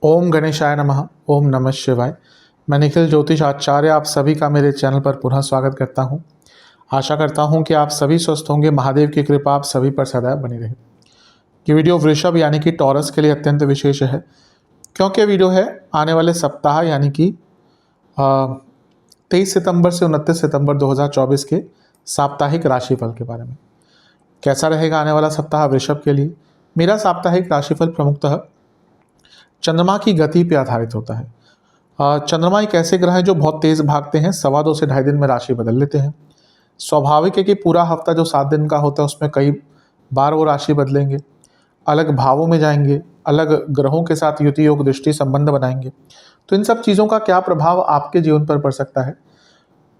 ओम गणेशाय नमः। ओम नमः शिवाय। मैं निखिल ज्योतिष आचार्य आप सभी का मेरे चैनल पर पुनः स्वागत करता हूं। आशा करता हूं कि आप सभी स्वस्थ होंगे। महादेव की कृपा आप सभी पर सदैव बनी रहे। ये वीडियो वृषभ यानी कि टॉरस के लिए अत्यंत विशेष है, क्योंकि वीडियो है आने वाले सप्ताह यानी कि 23 सितंबर से 29 सितंबर 2024 के साप्ताहिक राशिफल के बारे में। कैसा रहेगा आने वाला सप्ताह वृषभ के लिए। मेरा साप्ताहिक राशिफल प्रमुखतः चंद्रमा की गति पर आधारित होता है। चंद्रमा एक ऐसे ग्रह हैं जो बहुत तेज़ भागते हैं, 2.25 से 2.5 दिन में राशि बदल लेते हैं। स्वाभाविक है कि पूरा हफ्ता जो 7 दिन का होता है उसमें कई बार वो राशि बदलेंगे, अलग भावों में जाएंगे, अलग ग्रहों के साथ युति योग दृष्टि संबंध बनाएंगे। तो इन सब चीज़ों का क्या प्रभाव आपके जीवन पर पड़ सकता है,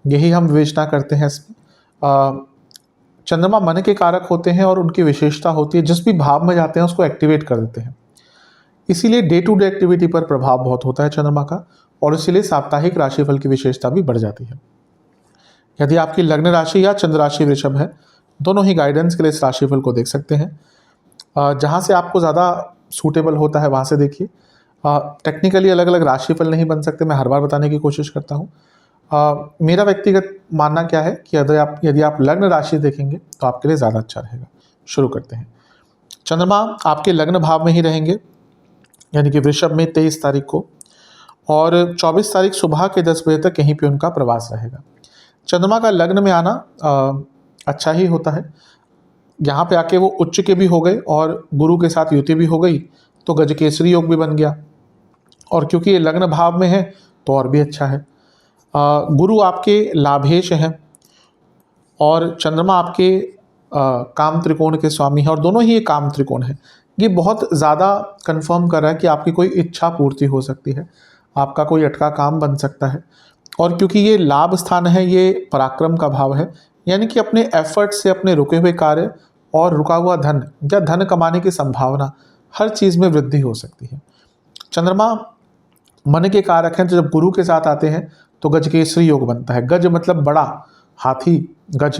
यही हम विवेचना करते हैं इसमें। चंद्रमा मन के कारक होते हैं और उनकी विशेषता होती है जिस भी भाव में जाते हैं उसको एक्टिवेट कर देते हैं। इसीलिए डे टू डे एक्टिविटी पर प्रभाव बहुत होता है चंद्रमा का, और इसीलिए साप्ताहिक राशिफल की विशेषता भी बढ़ जाती है। यदि आपकी लग्न राशि या चंद्र राशि वृषभ है, दोनों ही गाइडेंस के लिए इस राशिफल को देख सकते हैं। जहाँ से आपको ज़्यादा सूटेबल होता है वहाँ से देखिए। टेक्निकली अलग अलग राशिफल नहीं बन सकते, मैं हर बार बताने की कोशिश करता हूँ। मेरा व्यक्तिगत मानना क्या है कि यदि आप लग्न राशि देखेंगे तो आपके लिए ज़्यादा अच्छा रहेगा। शुरू करते हैं। चंद्रमा आपके लग्न भाव में ही रहेंगे, यानी कि वृषभ में 23 तारीख को, और 24 तारीख सुबह के 10 बजे तक यहीं पे उनका प्रवास रहेगा। चंद्रमा का लग्न में आना अच्छा ही होता है। यहाँ पे आके वो उच्च के भी हो गए और गुरु के साथ युति भी हो गई, तो गजकेसरी योग भी बन गया। और क्योंकि ये लग्न भाव में है तो और भी अच्छा है। गुरु आपके लाभेश हैं और चंद्रमा आपके काम त्रिकोण के स्वामी हैं, और दोनों ही ये काम त्रिकोण हैं। ये बहुत ज़्यादा कंफर्म कर रहा है कि आपकी कोई इच्छा पूर्ति हो सकती है, आपका कोई अटका काम बन सकता है। और क्योंकि ये लाभ स्थान है, ये पराक्रम का भाव है, यानी कि अपने एफर्ट से अपने रुके हुए कार्य और रुका हुआ धन या धन कमाने की संभावना, हर चीज़ में वृद्धि हो सकती है। चंद्रमा मन के कारक हैं, तो जब गुरु के साथ आते हैं तो गजकेसरी योग बनता है। गज मतलब बड़ा, हाथी, गज।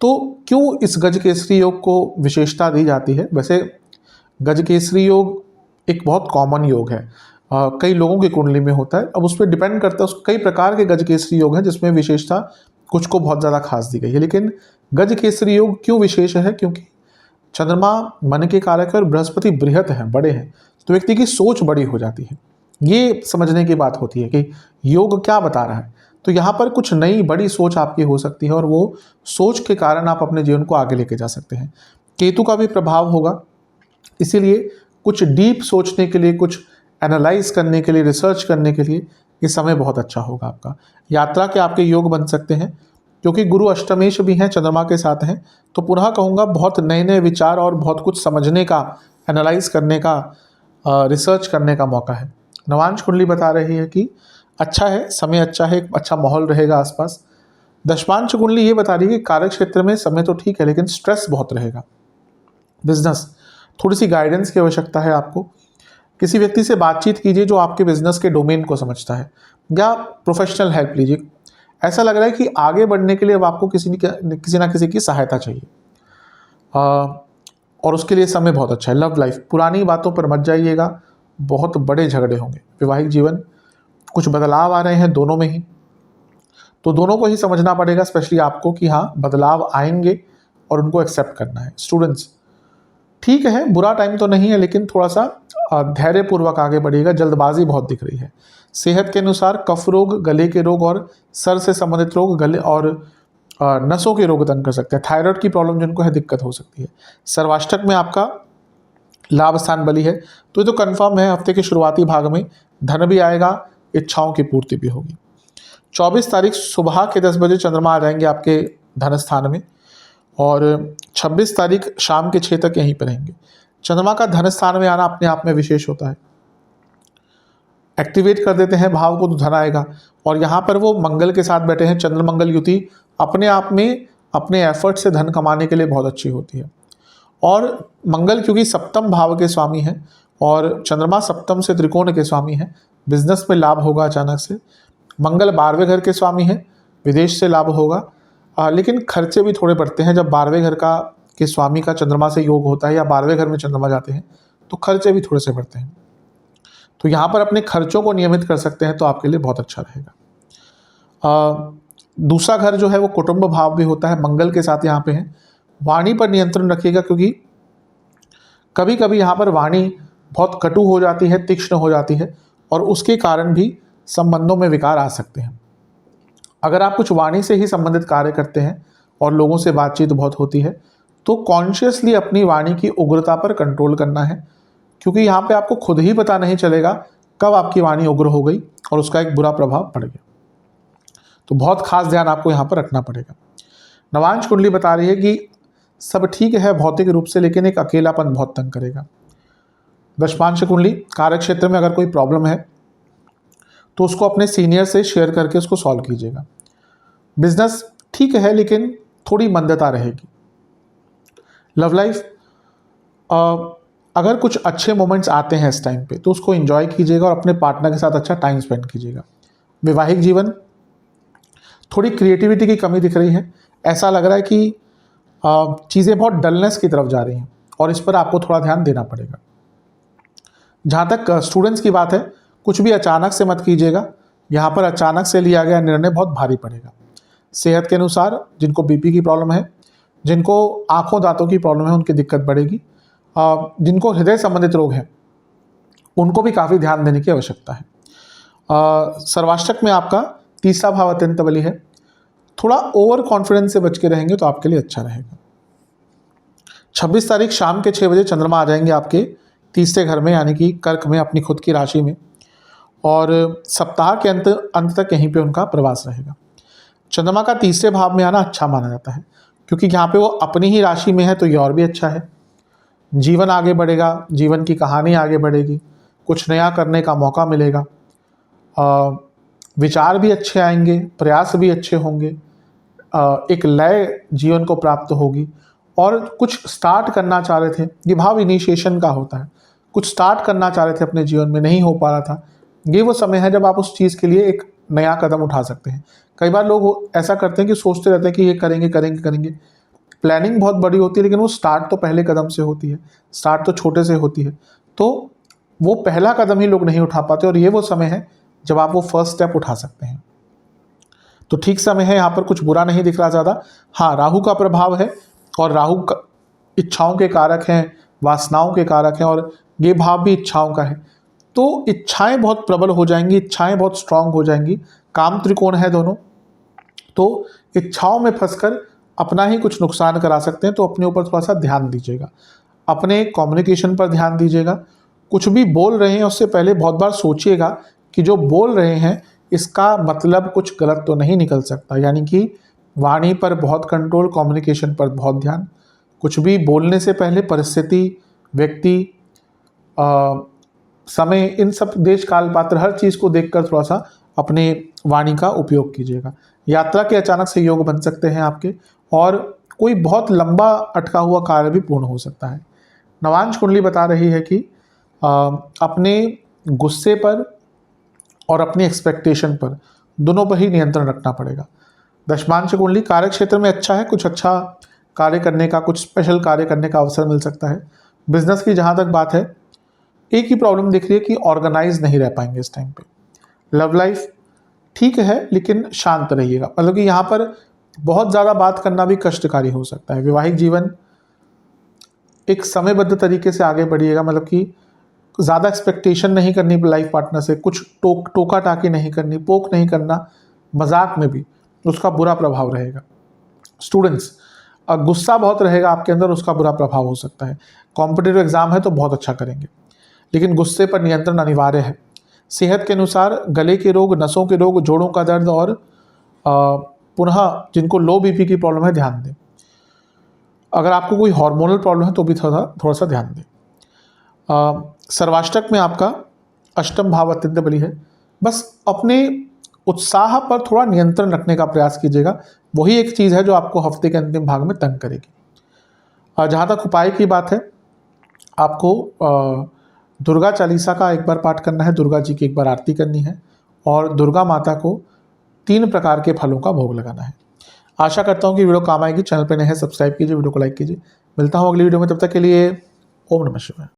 तो क्यों इस गजकेसरी योग को विशेषता दी जाती है? वैसे गजकेसरी योग एक बहुत कॉमन योग है, कई लोगों की कुंडली में होता है। अब उस पर डिपेंड करता है, कई प्रकार के गजकेसरी योग हैं जिसमें विशेषता कुछ को बहुत ज़्यादा खास दी गई है। लेकिन गजकेसरी योग क्यों विशेष है? क्योंकि चंद्रमा मन के कारक है और बृहस्पति बृहत हैं, बड़े हैं, तो व्यक्ति की सोच बड़ी हो जाती है। ये समझने की बात होती है कि योग क्या बता रहा है। तो यहाँ पर कुछ नई बड़ी सोच आपकी हो सकती है और वो सोच के कारण आप अपने जीवन को आगे लेके जा सकते हैं। केतु का भी प्रभाव होगा, इसीलिए कुछ डीप सोचने के लिए, कुछ एनालाइज करने के लिए, रिसर्च करने के लिए ये समय बहुत अच्छा होगा आपका। यात्रा के आपके योग बन सकते हैं, क्योंकि गुरु अष्टमेश भी हैं, चंद्रमा के साथ हैं। तो पुनः कहूँगा, बहुत नए नए विचार और बहुत कुछ समझने का, एनालाइज करने का, रिसर्च करने का मौका है। नवांश कुंडली बता रही है कि अच्छा है, समय अच्छा है, एक अच्छा माहौल रहेगा आसपास। दशमांश कुंडली ये बता रही है कि कार्य क्षेत्र में समय तो ठीक है, लेकिन स्ट्रेस बहुत रहेगा। बिजनेस, थोड़ी सी गाइडेंस की आवश्यकता है आपको। किसी व्यक्ति से बातचीत कीजिए जो आपके बिजनेस के डोमेन को समझता है, या प्रोफेशनल हेल्प लीजिए। ऐसा लग रहा है कि आगे बढ़ने के लिए अब आपको किसी ना किसी की सहायता चाहिए, और उसके लिए समय बहुत अच्छा है। लव लाइफ, पुरानी बातों पर मत जाइएगा, बहुत बड़े झगड़े होंगे। वैवाहिक जीवन, कुछ बदलाव आ रहे हैं दोनों में ही, तो दोनों को ही समझना पड़ेगा, स्पेशली आपको, कि हाँ बदलाव आएंगे और उनको एक्सेप्ट करना है। स्टूडेंट्स, ठीक है, बुरा टाइम तो नहीं है, लेकिन थोड़ा सा धैर्यपूर्वक आगे बढ़िएगा, जल्दबाजी बहुत दिख रही है। सेहत के अनुसार कफ रोग, गले के रोग और सर से संबंधित रोग, गले और नसों के रोग तंग कर सकते हैं। थायराइड की प्रॉब्लम जिनको है, दिक्कत हो सकती है। सर्वाष्टक में आपका लाभ स्थान बली है, तो ये तो कन्फर्म है, हफ्ते के शुरुआती भाग में धन भी आएगा, इच्छाओं की पूर्ति भी होगी। 24 तारीख सुबह के 10 बजे चंद्रमा आ जाएंगे आपके धन स्थान में, और 26 तारीख शाम के 6 तक यहीं पर रहेंगे। चंद्रमा का धन स्थान में आना अपने आप में विशेष होता है। एक्टिवेट कर देते हैं भाव को तो धन आएगा, और यहाँ पर वो मंगल के साथ बैठे हैं। चंद्र मंगल युति अपने आप में अपने एफर्ट से धन कमाने के लिए बहुत अच्छी होती है। और मंगल क्योंकि सप्तम भाव के स्वामी हैं और चंद्रमा सप्तम से त्रिकोण के स्वामी हैं, बिजनेस में लाभ होगा अचानक से। मंगल 12वें घर के स्वामी हैं, विदेश से लाभ होगा। लेकिन खर्चे भी थोड़े बढ़ते हैं जब 12वें घर के स्वामी का चंद्रमा से योग होता है या 12वें घर में चंद्रमा जाते हैं तो खर्चे भी थोड़े से बढ़ते हैं। तो यहाँ पर अपने खर्चों को नियमित कर सकते हैं तो आपके लिए बहुत अच्छा रहेगा। दूसरा घर जो है वो कुटुंब भाव भी होता है, मंगल के साथ यहाँ पे है। वाणी पर नियंत्रण रखिएगा, क्योंकि कभी कभी यहाँ पर वाणी बहुत कटु हो जाती है, तीक्ष्ण हो जाती है और उसके कारण भी संबंधों में विकार आ सकते हैं। अगर आप कुछ वाणी से ही संबंधित कार्य करते हैं और लोगों से बातचीत बहुत होती है तो कॉन्शियसली अपनी वाणी की उग्रता पर कंट्रोल करना है, क्योंकि यहाँ पे आपको खुद ही पता नहीं चलेगा कब आपकी वाणी उग्र हो गई और उसका एक बुरा प्रभाव पड़ गया। तो बहुत खास ध्यान आपको यहाँ पर रखना पड़ेगा। नवांश कुंडली बता रही है कि सब ठीक है भौतिक रूप से, लेकिन एक अकेलापन बहुत तंग करेगा। दशमांश कुंडली, कार्य क्षेत्र में अगर कोई प्रॉब्लम है तो उसको अपने सीनियर से शेयर करके उसको सॉल्व कीजिएगा। बिजनेस ठीक है लेकिन थोड़ी मंदता रहेगी। लव लाइफ, अगर कुछ अच्छे मोमेंट्स आते हैं इस टाइम पे तो उसको एंजॉय कीजिएगा और अपने पार्टनर के साथ अच्छा टाइम स्पेंड कीजिएगा। वैवाहिक जीवन, थोड़ी क्रिएटिविटी की कमी दिख रही है, ऐसा लग रहा है कि चीज़ें बहुत डलनेस की तरफ जा रही हैं और इस पर आपको थोड़ा ध्यान देना पड़ेगा। जहाँ तक स्टूडेंट्स की बात है, कुछ भी अचानक से मत कीजिएगा, यहाँ पर अचानक से लिया गया निर्णय बहुत भारी पड़ेगा। सेहत के अनुसार जिनको बीपी की प्रॉब्लम है, जिनको आँखों दांतों की प्रॉब्लम है, उनकी दिक्कत बढ़ेगी। जिनको हृदय संबंधित रोग है उनको भी काफ़ी ध्यान देने की आवश्यकता है। सर्वाष्टक में आपका तीसरा भाव अत्यंत बली है, थोड़ा ओवर कॉन्फिडेंस से बच के रहेंगे तो आपके लिए अच्छा रहेगा। 26 तारीख शाम के 6 बजे चंद्रमा आ जाएंगे आपके तीसरे घर में, यानी कि कर्क में, अपनी खुद की राशि में, और सप्ताह के अंत तक यहीं पे उनका प्रवास रहेगा। चंद्रमा का तीसरे भाव में आना अच्छा माना जाता है, क्योंकि यहाँ पे वो अपनी ही राशि में है तो ये और भी अच्छा है। जीवन आगे बढ़ेगा, जीवन की कहानी आगे बढ़ेगी, कुछ नया करने का मौका मिलेगा, विचार भी अच्छे आएंगे, प्रयास भी अच्छे होंगे, एक लय जीवन को प्राप्त होगी। और कुछ स्टार्ट करना चाह रहे थे, ये भाव इनिशिएशन का होता है, कुछ स्टार्ट करना चाह रहे थे अपने जीवन में, नहीं हो पा रहा था, ये वो समय है जब आप उस चीज़ के लिए एक नया कदम उठा सकते हैं। कई बार लोग ऐसा करते हैं कि सोचते रहते हैं कि ये करेंगे करेंगे करेंगे, प्लानिंग बहुत बड़ी होती है लेकिन वो स्टार्ट तो पहले कदम से होती है, स्टार्ट तो छोटे से होती है, तो वो पहला कदम ही लोग नहीं उठा पाते और ये वो समय है जब आप वो फर्स्ट स्टेप उठा सकते हैं। तो ठीक समय है, यहाँ पर कुछ बुरा नहीं दिख रहा ज़्यादा। हाँ, राहु का प्रभाव है और राहु इच्छाओं के कारक हैं, वासनाओं के कारक हैं, और ये भाव भी इच्छाओं का है, तो इच्छाएं बहुत प्रबल हो जाएंगी, इच्छाएं बहुत स्ट्रांग हो जाएंगी। काम त्रिकोण है दोनों, तो इच्छाओं में फंसकर अपना ही कुछ नुकसान करा सकते हैं। तो अपने ऊपर थोड़ा सा ध्यान दीजिएगा, अपने कम्युनिकेशन पर ध्यान दीजिएगा। कुछ भी बोल रहे हैं उससे पहले बहुत बार सोचिएगा कि जो बोल रहे हैं इसका मतलब कुछ गलत तो नहीं निकल सकता, यानी कि वाणी पर बहुत कंट्रोल, कम्युनिकेशन पर बहुत ध्यान। कुछ भी बोलने से पहले परिस्थिति, व्यक्ति, समय, इन सब देश काल पात्र हर चीज़ को देखकर थोड़ा सा अपने वाणी का उपयोग कीजिएगा। यात्रा के अचानक से योग बन सकते हैं आपके, और कोई बहुत लंबा अटका हुआ कार्य भी पूर्ण हो सकता है। नवांश कुंडली बता रही है कि अपने गुस्से पर और अपनी एक्सपेक्टेशन पर, दोनों पर ही नियंत्रण रखना पड़ेगा। दशमांश कुंडली, कार्य क्षेत्र में अच्छा है, कुछ अच्छा कार्य करने का, कुछ स्पेशल कार्य करने का अवसर मिल सकता है। बिजनेस की जहाँ तक बात है, एक ही प्रॉब्लम दिख रही है कि ऑर्गेनाइज नहीं रह पाएंगे इस टाइम पे। लव लाइफ ठीक है लेकिन शांत रहिएगा, मतलब कि यहाँ पर बहुत ज़्यादा बात करना भी कष्टकारी हो सकता है। वैवाहिक जीवन, एक समयबद्ध तरीके से आगे बढ़िएगा, मतलब कि ज़्यादा एक्सपेक्टेशन नहीं करनी लाइफ पार्टनर से, कुछ टोका टाकी नहीं करनी, पोक नहीं करना, मजाक में भी, उसका बुरा प्रभाव रहेगा। स्टूडेंट्स, गुस्सा बहुत रहेगा आपके अंदर, उसका बुरा प्रभाव हो सकता है। कॉम्पिटिटिव एग्जाम है तो बहुत अच्छा करेंगे, लेकिन गुस्से पर नियंत्रण अनिवार्य है। सेहत के अनुसार गले के रोग, नसों के रोग, जोड़ों का दर्द और पुनः जिनको लो बीपी की प्रॉब्लम है ध्यान दें। अगर आपको कोई हार्मोनल प्रॉब्लम है तो भी थोड़ा सा ध्यान दें। सर्वाष्टक में आपका अष्टम भाव अत्यंत बली है, बस अपने उत्साह पर थोड़ा नियंत्रण रखने का प्रयास कीजिएगा, वही एक चीज़ है जो आपको हफ्ते के अंतिम भाग में तंग करेगी। जहाँ तक उपाय की बात है, आपको दुर्गा चालीसा का एक बार पाठ करना है, दुर्गा जी की एक बार आरती करनी है, और दुर्गा माता को 3 प्रकार के फलों का भोग लगाना है। आशा करता हूँ कि वीडियो काम आएगी। चैनल पर नए हैं, सब्सक्राइब कीजिए, वीडियो को लाइक कीजिए। मिलता हूँ अगली वीडियो में, तब तक के लिए ओम नमः शिवाय।